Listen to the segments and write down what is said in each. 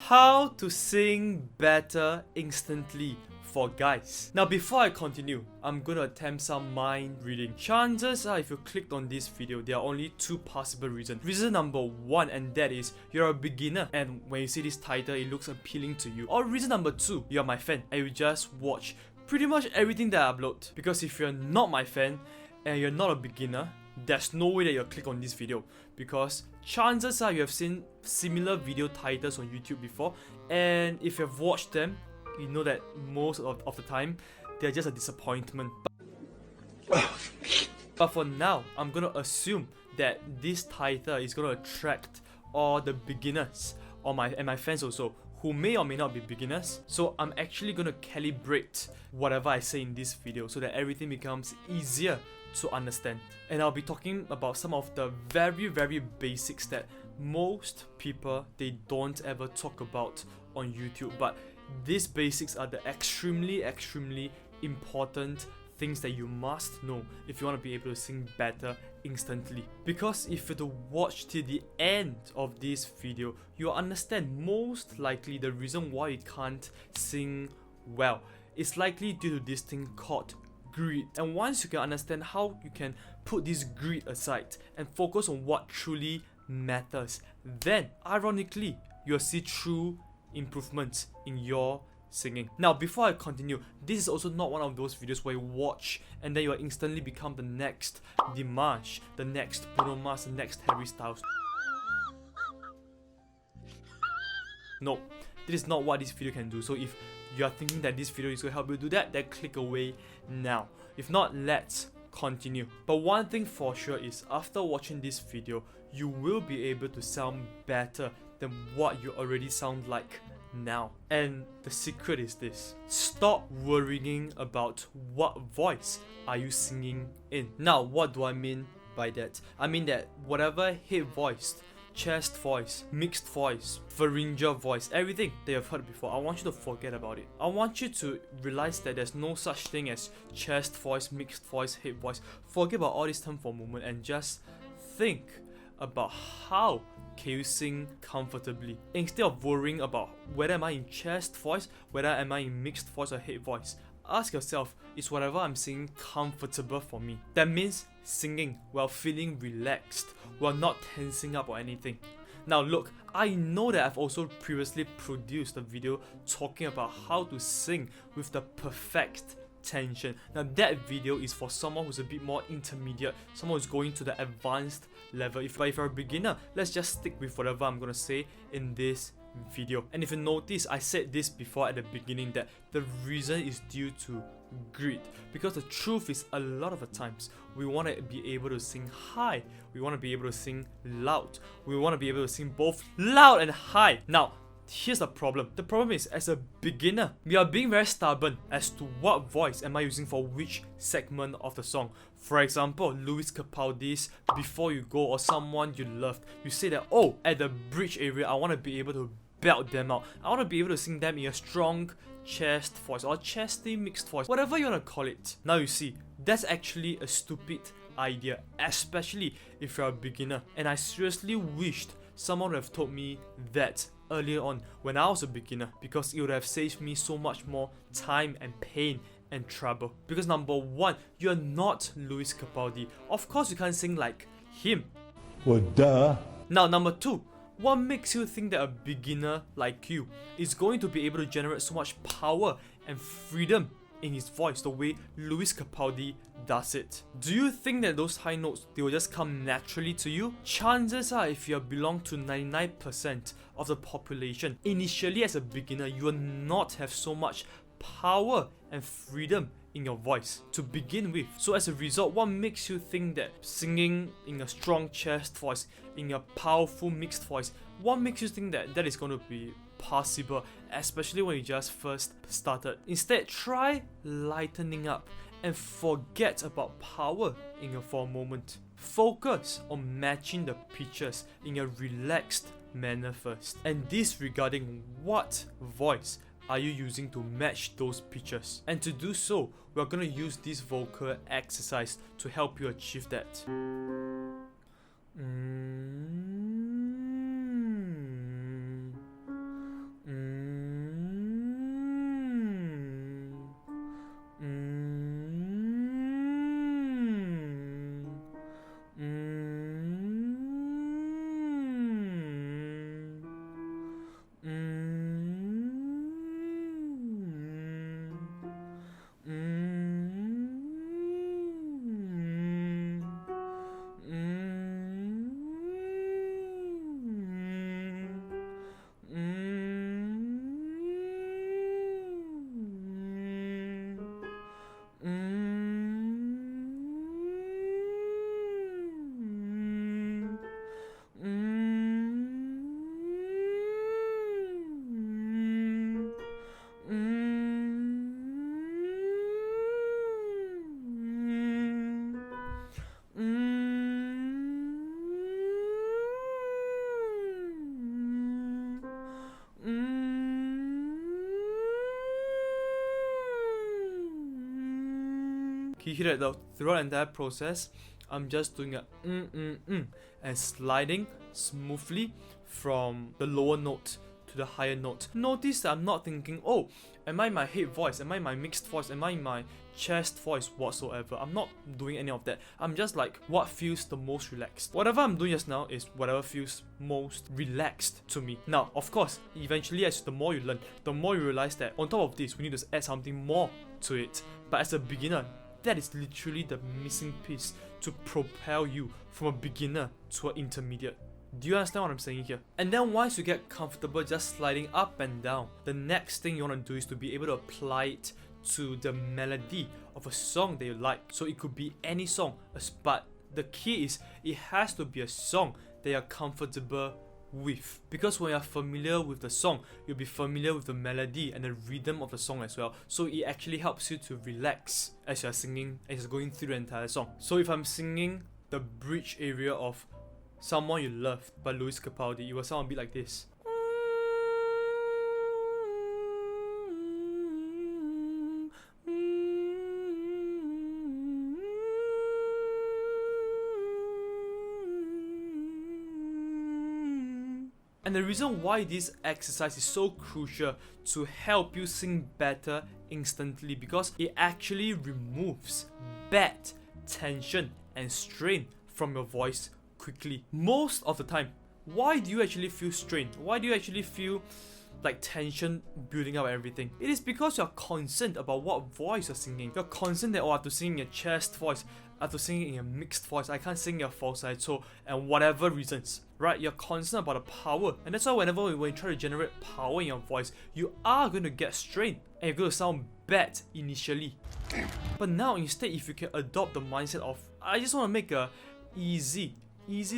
How to sing better instantly for guys. Now before I continue, I'm gonna attempt some mind reading. Chances are if you clicked on this video, there are only two possible reasons. Reason number one, and that is you're a beginner and when you see this title it looks appealing to you. Or reason number two, you're my fan and you just watch pretty much everything that I upload. Because if you're not my fan and you're not a beginner, there's no way that you'll click on this video, because chances are you have seen similar video titles on YouTube before, and if you've watched them, you know that most of the time they're just a disappointment. But for now, I'm gonna assume that this title is gonna attract all the beginners or my fans also, who may or may not be beginners. So I'm actually gonna calibrate whatever I say in this video so that everything becomes easier to understand. And I'll be talking about some of the very basics that most people they don't ever talk about on YouTube, but these basics are the extremely important things that you must know if you want to be able to sing better instantly. Because if you were to watch till the end of this video, you'll understand most likely the reason why you can't sing well is likely due to this thing called greed. And once you can understand how you can put this greed aside and focus on what truly matters, then ironically you'll see true improvements in your singing. Now before I continue, this is also not one of those videos where you watch and then you'll instantly become the next Dimash, the next Bruno Mars, the next Harry Styles. No, this is not what this video can do. So if you are thinking that this video is going to help you do that, then click away now. If not, let's continue. But one thing for sure is after watching this video, you will be able to sound better than what you already sound like now. And the secret is this: stop worrying about what voice are you singing in. Now what do I mean by that? I mean that whatever head voice, chest voice, mixed voice, pharyngeal voice, everything that you've heard before, I want you to forget about it. I want you to realize that there's no such thing as chest voice, mixed voice, head voice. Forget about all this term for a moment and just think about how can you sing comfortably, instead of worrying about whether am I in chest voice, whether am I in mixed voice or head voice. Ask yourself, is whatever I'm singing comfortable for me? That means singing while feeling relaxed, while not tensing up or anything. Now look, I know that I've also previously produced a video talking about how to sing with the perfect tension. Now that video is for someone who's a bit more intermediate, someone who's going to the advanced level. If you're a beginner, let's just stick with whatever I'm gonna say in this video. And if you notice, I said this before at the beginning that the reason is due to greed, because the truth is a lot of the times we want to be able to sing high, we want to be able to sing loud, we want to be able to sing both loud and high. Now here's the problem. The problem is, as a beginner, we are being very stubborn as to what voice am I using for which segment of the song. For example, Lewis Capaldi's Before You Go, or someone you loved, you say that, oh, at the bridge area I want to be able to belt them out, I want to be able to sing them in a strong chest voice or chesty mixed voice, whatever you want to call it. Now you see, that's actually a stupid idea, especially if you're a beginner. And I seriously wished someone would have told me that earlier on when I was a beginner, because it would have saved me so much more time and pain and trouble. Because number one, you're not Lewis Capaldi. Of course you can't sing like him. Well, duh. Now number two, what makes you think that a beginner like you is going to be able to generate so much power and freedom in his voice the way Lewis Capaldi does it? Do you think that those high notes, they will just come naturally to you? Chances are, if you belong to 99% of the population, initially as a beginner, you will not have so much power and freedom in your voice to begin with. So as a result, what makes you think that singing in a strong chest voice, in a powerful mixed voice, what makes you think that that is going to be possible, especially when you just first started? Instead, try lightening up and forget about power for a moment. Focus on matching the pitches in a relaxed manner first, and disregarding what voice are you using to match those pitches. And to do so, we're gonna use this vocal exercise to help you achieve that. you hear that throughout the entire process, I'm just doing a and sliding smoothly from the lower note to the higher note. Notice that I'm not thinking, oh, am I my head voice? Am I my mixed voice? Am I my chest voice whatsoever? I'm not doing any of that. I'm just like, what feels the most relaxed? Whatever I'm doing just now is whatever feels most relaxed to me. Now, of course, eventually as the more you learn, the more you realize that on top of this, we need to add something more to it. But as a beginner, that is literally the missing piece to propel you from a beginner to an intermediate. Do you understand what I'm saying here? And then once you get comfortable just sliding up and down, the next thing you want to do is to be able to apply it to the melody of a song that you like. So it could be any song, but the key is it has to be a song that you're comfortable with. Because when you're familiar with the song, you'll be familiar with the melody and the rhythm of the song as well. So it actually helps you to relax as you're singing, as you're going through the entire song. So if I'm singing the bridge area of Someone You Love by Lewis Capaldi, it will sound a bit like this. And the reason why this exercise is so crucial to help you sing better instantly, because it actually removes bad tension and strain from your voice quickly. Most of the time, why do you actually feel strained? Why do you actually feel like tension building up and everything? It is because you're concerned about what voice you're singing. You're concerned that, oh, I have to sing in your chest voice, I have to sing in a mixed voice, I can't sing your falsetto, and whatever reasons, right? You're concerned about the power, and that's why whenever when you try to generate power in your voice, you are going to get strained, and you're going to sound bad initially. But now instead, if you can adopt the mindset of, I just want to make a easy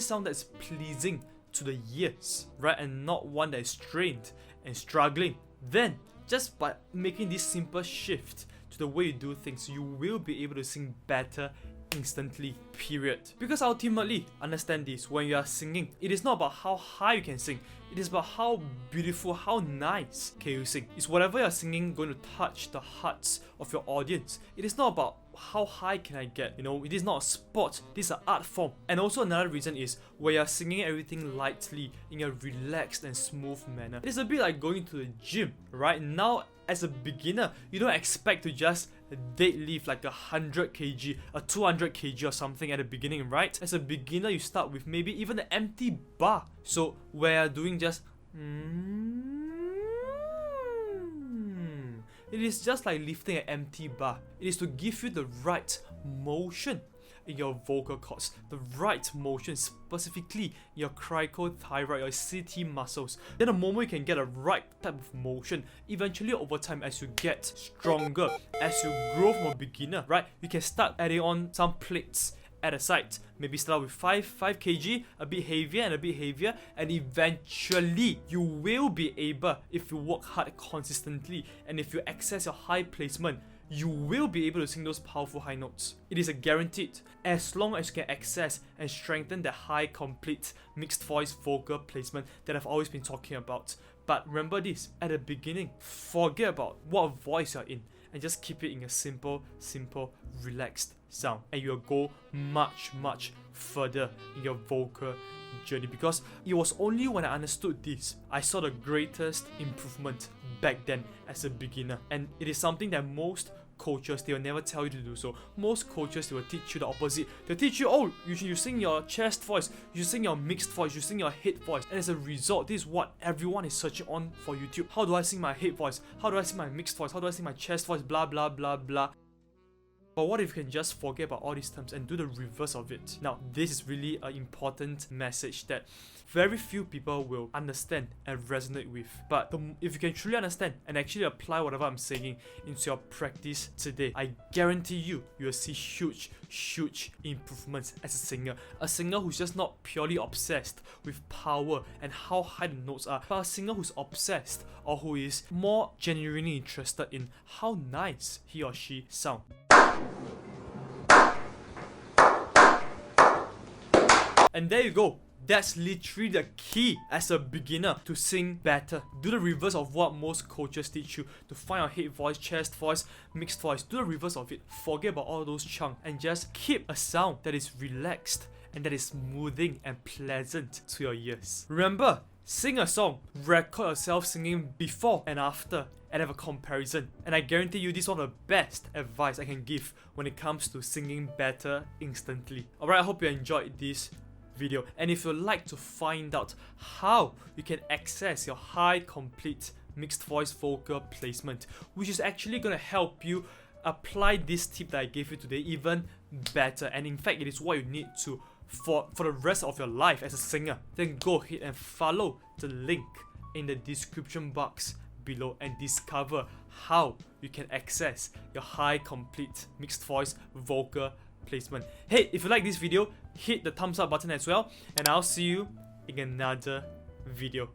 sound that's pleasing to the ears, right? And not one that is strained and struggling, then just by making this simple shift to the way you do things, you will be able to sing better instantly, period. Because ultimately, understand this, when you are singing, it is not about how high you can sing, it is about how beautiful, how nice can you sing. Is whatever you're singing going to touch the hearts of your audience? It is not about how high can I get, it is not a sport, this is an art form. And also another reason is where you're singing everything lightly in a relaxed and smooth manner. It's a bit like going to the gym, right? Now, as a beginner, you don't expect to just deadlift like 100 kg, a 200 kg or something at the beginning, right? As a beginner, you start with maybe even an empty bar. So where you're doing just it is just like lifting an empty bar. It is to give you the right motion in your vocal cords, the right motion specifically in your cricothyroid, your CT muscles. Then the moment you can get a right type of motion, eventually over time as you get stronger, as you grow from a beginner, right, you can start adding on some plates at the side. Maybe start with 5 kg, a bit heavier and a bit heavier, and eventually you will be able, if you work hard consistently and if you access your high placement, you will be able to sing those powerful high notes. It is a guaranteed, as long as you can access and strengthen the high complete mixed voice vocal placement that I've always been talking about. But remember this, at the beginning, forget about what voice you're in and just keep it in a simple, relaxed sound, and you'll go much further in your vocal journey. Because it was only when I understood this, I saw the greatest improvement back then as a beginner. And it is something that most coaches, they will never tell you to do so. Most coaches, they will teach you the opposite. They'll teach you, oh, you sing your chest voice, you sing your mixed voice, you sing your head voice. And as a result, this is what everyone is searching on for YouTube. How do I sing my head voice? How do I sing my mixed voice? How do I sing my chest voice? Blah blah blah blah. But what if you can just forget about all these terms and do the reverse of it? Now, this is really an important message that very few people will understand and resonate with. But if you can truly understand and actually apply whatever I'm saying into your practice today, I guarantee you will see huge improvements as a singer. A singer who's just not purely obsessed with power and how high the notes are, but a singer who's obsessed or who is more genuinely interested in how nice he or she sounds. And there you go. That's literally the key as a beginner to sing better. Do the reverse of what most coaches teach you to find your head voice, chest voice, mixed voice. Do the reverse of it. Forget about all those chunks and just keep a sound that is relaxed and that is smoothing and pleasant to your ears. Remember, sing a song, record yourself singing before and after, and have a comparison. And I guarantee you this is one of the best advice I can give when it comes to singing better instantly. Alright, I hope you enjoyed this video. And if you'd like to find out how you can access your high complete mixed voice vocal placement, which is actually going to help you apply this tip that I gave you today even better, and in fact it is what you need to for the rest of your life as a singer, then go ahead and follow the link in the description box below and discover how you can access your high complete mixed voice vocal placement. Hey, if you like this video, hit the thumbs up button as well, and I'll see you in another video.